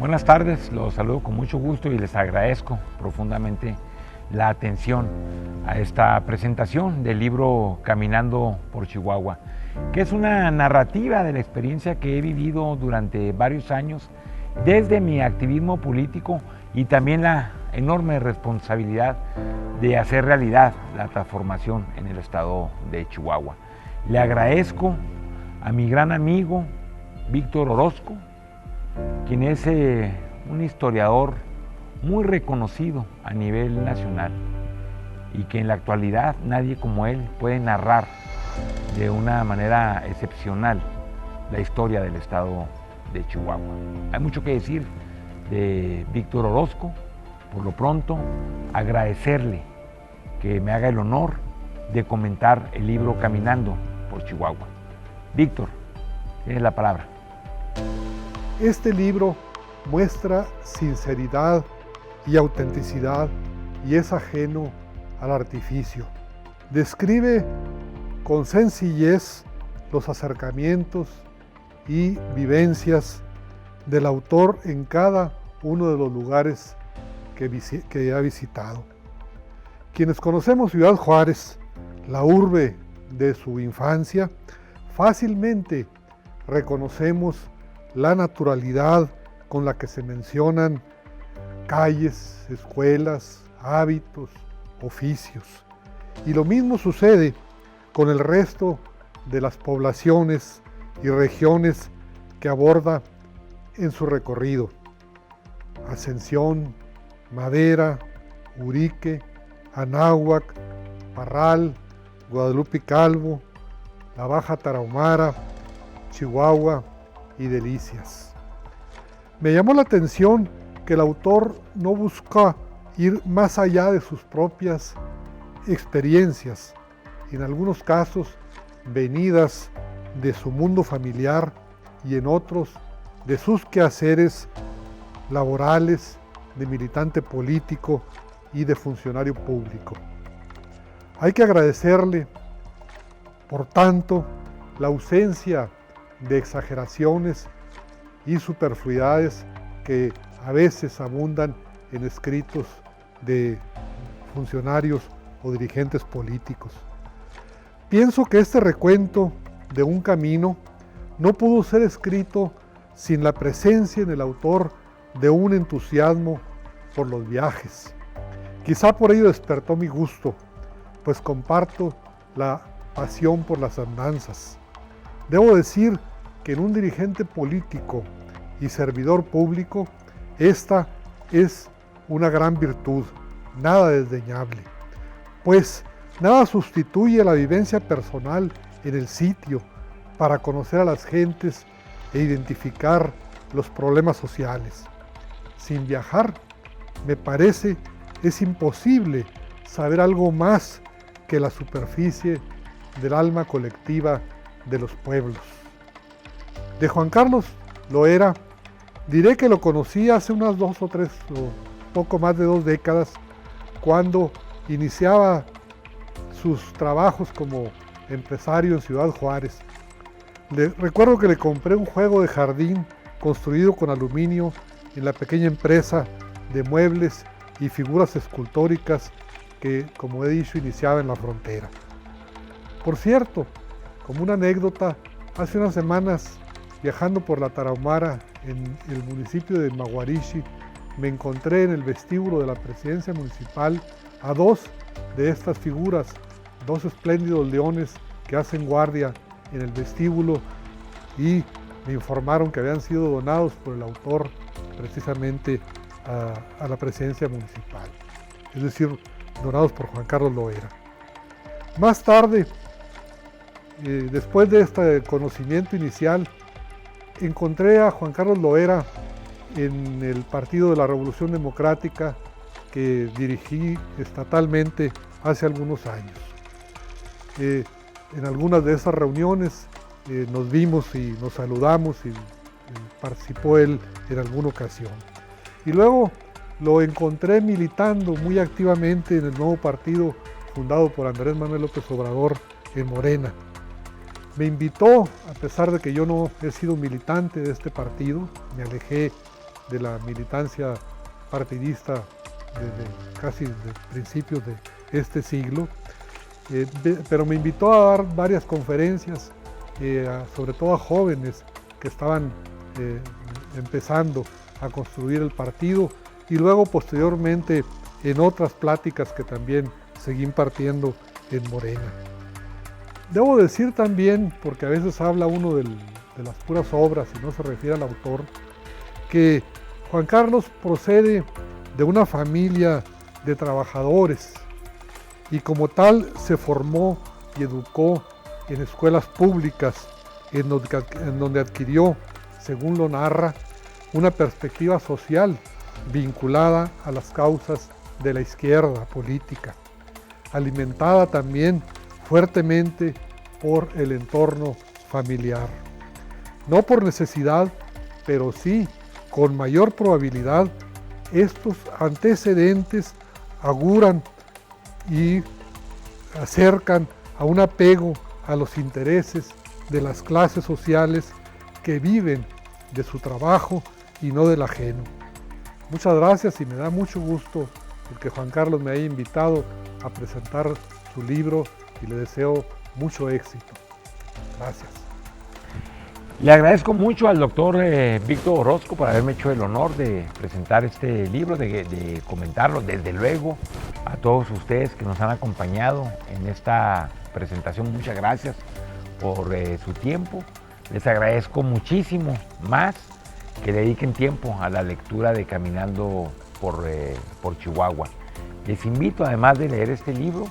Buenas tardes, los saludo con mucho gusto y les agradezco profundamente la atención a esta presentación del libro Caminando por Chihuahua, que es una narrativa de la experiencia que he vivido durante varios años desde mi activismo político y también la enorme responsabilidad de hacer realidad la transformación en el estado de Chihuahua. Le agradezco a mi gran amigo Víctor Orozco, quien es un historiador muy reconocido a nivel nacional y que en la actualidad nadie como él puede narrar de una manera excepcional la historia del estado de Chihuahua. Hay mucho que decir de Víctor Orozco. Por lo pronto, agradecerle que me haga el honor de comentar el libro Caminando por Chihuahua. Víctor, tienes la palabra. Este libro muestra sinceridad y autenticidad y es ajeno al artificio. Describe con sencillez los acercamientos y vivencias del autor en cada uno de los lugares que ha visitado. Quienes conocemos Ciudad Juárez, la urbe de su infancia, fácilmente reconocemos la naturalidad con la que se mencionan calles, escuelas, hábitos, oficios. Y lo mismo sucede con el resto de las poblaciones y regiones que aborda en su recorrido. Ascensión, Madera, Urique, Anáhuac, Parral, Guadalupe Calvo, la Baja Tarahumara, Chihuahua y Delicias. Me llamó la atención que el autor no busca ir más allá de sus propias experiencias, en algunos casos venidas de su mundo familiar y en otros de sus quehaceres laborales, de militante político y de funcionario público. Hay que agradecerle, por tanto, la ausencia de exageraciones y superfluidades que a veces abundan en escritos de funcionarios o dirigentes políticos. Pienso que este recuento de un camino no pudo ser escrito sin la presencia en el autor de un entusiasmo por los viajes. Quizá por ello despertó mi gusto, pues comparto la pasión por las andanzas. Debo decir que en un dirigente político y servidor público, esta es una gran virtud, nada desdeñable, pues nada sustituye a la vivencia personal en el sitio para conocer a las gentes e identificar los problemas sociales. Sin viajar, me parece, es imposible saber algo más que la superficie del alma colectiva de los pueblos. De Juan Carlos Loera, diré que lo conocí hace unas 2 o 3 o poco más de 2 décadas, cuando iniciaba sus trabajos como empresario en Ciudad Juárez. Recuerdo que le compré un juego de jardín construido con aluminio en la pequeña empresa de muebles y figuras escultóricas que, como he dicho, iniciaba en la frontera. Por cierto, como una anécdota, hace unas semanas, viajando por la Tarahumara en el municipio de Maguarishi, me encontré en el vestíbulo de la presidencia municipal a 2 de estas figuras, 2 espléndidos leones que hacen guardia en el vestíbulo, y me informaron que habían sido donados por el autor precisamente a la presidencia municipal, es decir, donados por Juan Carlos Loera. Más tarde, después de este conocimiento inicial, encontré a Juan Carlos Loera en el Partido de la Revolución Democrática que dirigí estatalmente hace algunos años. En algunas de esas reuniones nos vimos y nos saludamos y participó él en alguna ocasión. Y luego lo encontré militando muy activamente en el nuevo partido fundado por Andrés Manuel López Obrador en Morena. Me invitó, a pesar de que yo no he sido militante de este partido, me alejé de la militancia partidista desde casi desde principios de este siglo, pero me invitó a dar varias conferencias, sobre todo a jóvenes que estaban empezando a construir el partido, y luego posteriormente en otras pláticas que también seguí impartiendo en Morena. Debo decir también, porque a veces habla uno de las puras obras y no se refiere al autor, que Juan Carlos procede de una familia de trabajadores y como tal se formó y educó en escuelas públicas en donde adquirió, según lo narra, una perspectiva social vinculada a las causas de la izquierda política, alimentada también fuertemente por el entorno familiar. No por necesidad, pero sí con mayor probabilidad, estos antecedentes auguran y acercan a un apego a los intereses de las clases sociales que viven de su trabajo y no del ajeno. Muchas gracias y me da mucho gusto el que Juan Carlos me haya invitado a presentar su libro y le deseo mucho éxito. Gracias. Le agradezco mucho al doctor Víctor Orozco por haberme hecho el honor de presentar este libro, de comentarlo, desde luego a todos ustedes que nos han acompañado en esta presentación. Muchas gracias por su tiempo. Les agradezco muchísimo más que le dediquen tiempo a la lectura de Caminando por Chihuahua. Les invito, además de leer este libro,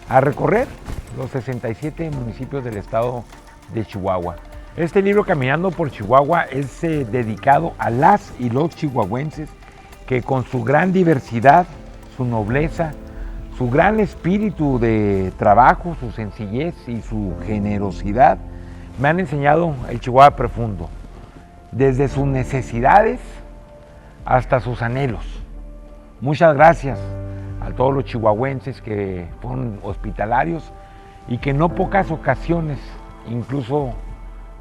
a recorrer los 67 municipios del estado de Chihuahua. Este libro, Caminando por Chihuahua, es dedicado a las y los chihuahuenses que con su gran diversidad, su nobleza, su gran espíritu de trabajo, su sencillez y su generosidad me han enseñado el Chihuahua profundo, desde sus necesidades hasta sus anhelos. Muchas gracias a todos los chihuahuenses que fueron hospitalarios y que en no pocas ocasiones incluso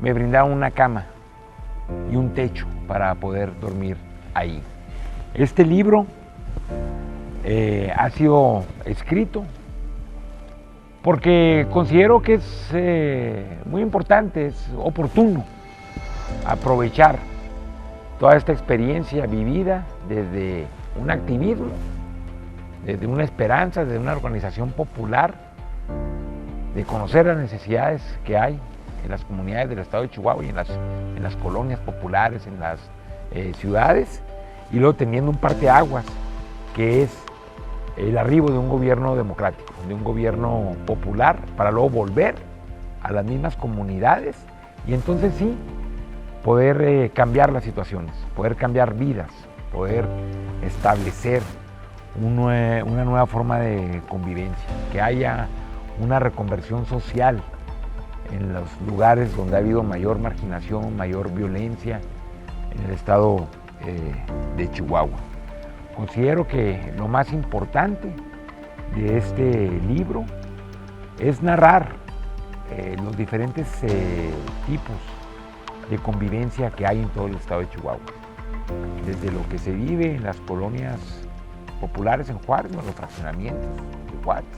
me brindaron una cama y un techo para poder dormir ahí. Este libro ha sido escrito porque considero que es muy importante, es oportuno aprovechar toda esta experiencia vivida desde un activismo, desde una esperanza, desde una organización popular, de conocer las necesidades que hay en las comunidades del estado de Chihuahua y en las colonias populares, en las ciudades, y luego teniendo un parteaguas que es el arribo de un gobierno democrático, de un gobierno popular, para luego volver a las mismas comunidades y entonces sí poder cambiar las situaciones, poder cambiar vidas, poder establecer una nueva forma de convivencia, que haya una reconversión social en los lugares donde ha habido mayor marginación, mayor violencia en el estado de Chihuahua. Considero que lo más importante de este libro es narrar los diferentes tipos de convivencia que hay en todo el estado de Chihuahua. Desde lo que se vive en las colonias populares en Juárez, en los fraccionamientos de Juárez,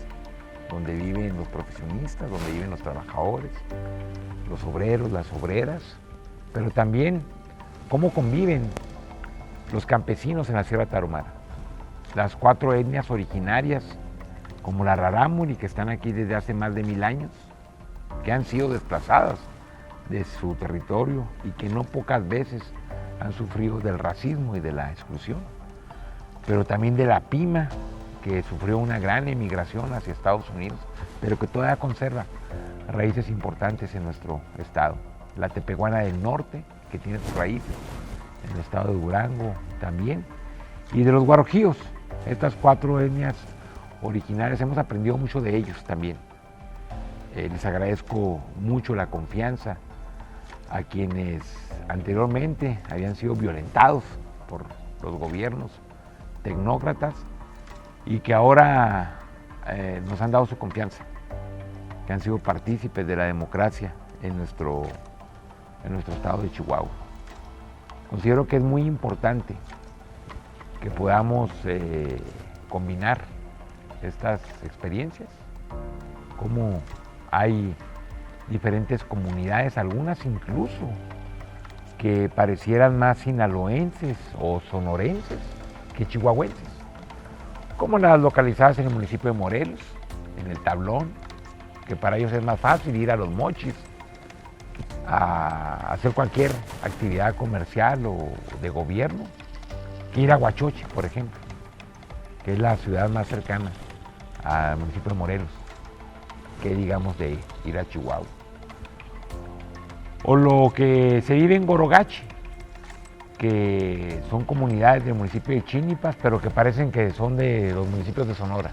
donde viven los profesionistas, donde viven los trabajadores, los obreros, las obreras, pero también cómo conviven los campesinos en la Sierra Tarahumara, las 4 etnias originarias, como la rarámuri, que están aquí desde hace más de 1000 años, que han sido desplazadas de su territorio y que no pocas veces han sufrido del racismo y de la exclusión, pero también de la Pima, que sufrió una gran emigración hacia Estados Unidos, pero que todavía conserva raíces importantes en nuestro estado. La Tepehuana del Norte, que tiene sus raíces en el estado de Durango también, y de los guarojíos, estas 4 etnias originarias, hemos aprendido mucho de ellos también. Les agradezco mucho la confianza a quienes anteriormente habían sido violentados por los gobiernos tecnócratas y que ahora nos han dado su confianza, que han sido partícipes de la democracia en nuestro estado de Chihuahua. Considero que es muy importante que podamos combinar estas experiencias, como hay diferentes comunidades, algunas incluso que parecieran más sinaloenses o sonorenses que chihuahuenses, como las localizadas en el municipio de Morelos, en el Tablón, que para ellos es más fácil ir a Los Mochis a hacer cualquier actividad comercial o de gobierno, que ir a Huachochi, por ejemplo, que es la ciudad más cercana al municipio de Morelos, que digamos de ir a Chihuahua. O lo que se vive en Gorogachi, que son comunidades del municipio de Chínipas, pero que parecen que son de los municipios de Sonora,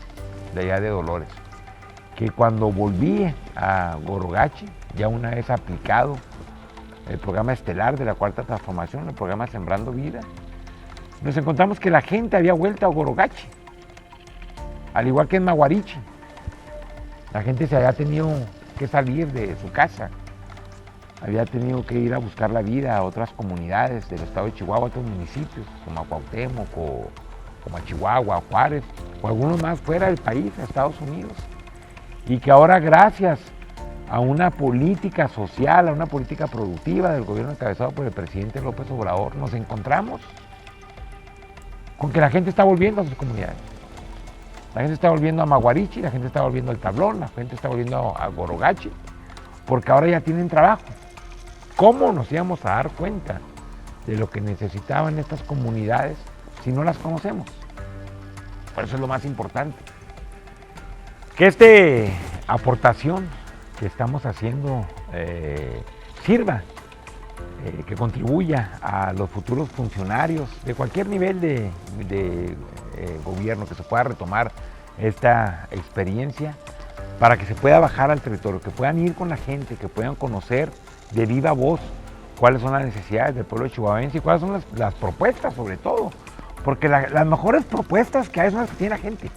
de allá de Dolores. Que cuando volví a Gorogachi, ya una vez aplicado el programa estelar de la Cuarta Transformación, el programa Sembrando Vida, nos encontramos que la gente había vuelto a Gorogachi, al igual que en Maguarichi. La gente se había tenido que salir de su casa, había tenido que ir a buscar la vida a otras comunidades del estado de Chihuahua, a otros municipios, como a Cuauhtémoc, como a Chihuahua, a Juárez, o algunos más fuera del país, a Estados Unidos. Y que ahora, gracias a una política social, a una política productiva del gobierno encabezado por el presidente López Obrador, nos encontramos con que la gente está volviendo a sus comunidades. La gente está volviendo a Maguarichi, la gente está volviendo al Tablón, la gente está volviendo a Gorogachi, porque ahora ya tienen trabajo. ¿Cómo nos íbamos a dar cuenta de lo que necesitaban estas comunidades si no las conocemos? Por eso es lo más importante. Que esta aportación que estamos haciendo sirva, que contribuya a los futuros funcionarios de cualquier nivel de gobierno, que se pueda retomar esta experiencia para que se pueda bajar al territorio, que puedan ir con la gente, que puedan conocer de viva voz cuáles son las necesidades del pueblo chihuahuense y cuáles son las propuestas, sobre todo, porque las mejores propuestas que hay son las que tiene la gente.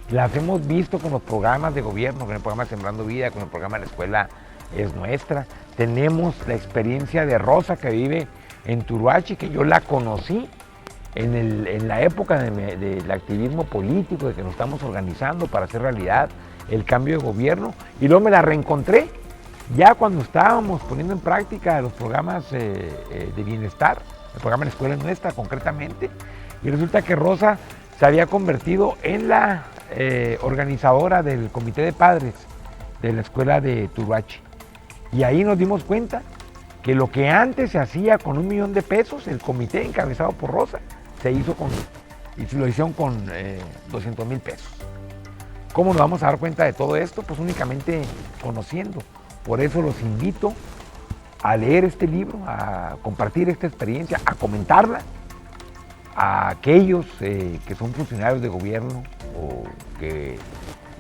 Las hemos visto con los programas de gobierno, con el programa Sembrando Vida, con el programa La Escuela es Nuestra. Tenemos la experiencia de Rosa, que vive en Turuachi, que yo la conocí en la época del activismo político, de que nos estamos organizando para hacer realidad el cambio de gobierno, y luego me la reencontré ya cuando estábamos poniendo en práctica los programas de bienestar, el programa La Escuela es Nuestra concretamente, y resulta que Rosa se había convertido en la organizadora del comité de padres de la escuela de Turuachi. Y ahí nos dimos cuenta que lo que antes se hacía con 1 millón de pesos, el comité encabezado por Rosa, lo hicieron con 200,000 pesos. ¿Cómo nos vamos a dar cuenta de todo esto? Pues únicamente conociendo. Por eso los invito a leer este libro, a compartir esta experiencia, a comentarla a aquellos que son funcionarios de gobierno o que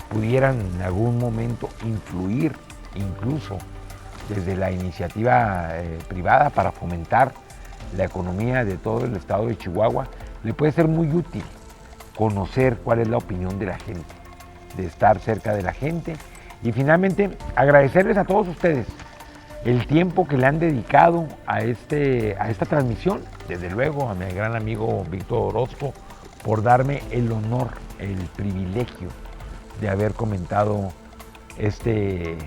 pudieran en algún momento influir incluso desde la iniciativa privada para fomentar la economía de todo el estado de Chihuahua. Le puede ser muy útil conocer cuál es la opinión de la gente, de estar cerca de la gente, y finalmente agradecerles a todos ustedes el tiempo que le han dedicado a esta transmisión, desde luego a mi gran amigo Víctor Orozco por darme el honor, el privilegio de haber comentado este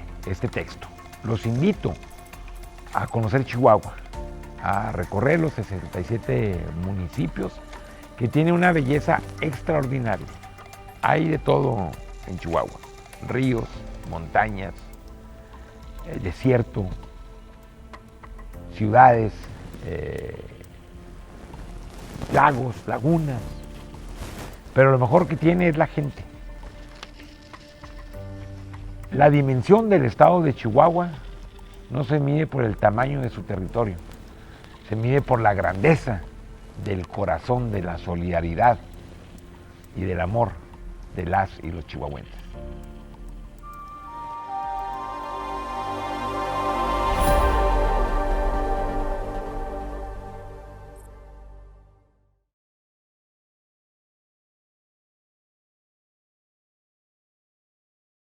texto. Los invito a conocer Chihuahua, a recorrer los 67 municipios que tienen una belleza extraordinaria. Hay de todo en Chihuahua: ríos, montañas, desierto, ciudades, lagos, lagunas, pero lo mejor que tiene es la gente. La dimensión del estado de Chihuahua no se mide por el tamaño de su territorio, se mide por la grandeza del corazón, de la solidaridad y del amor de las y los chihuahuenses.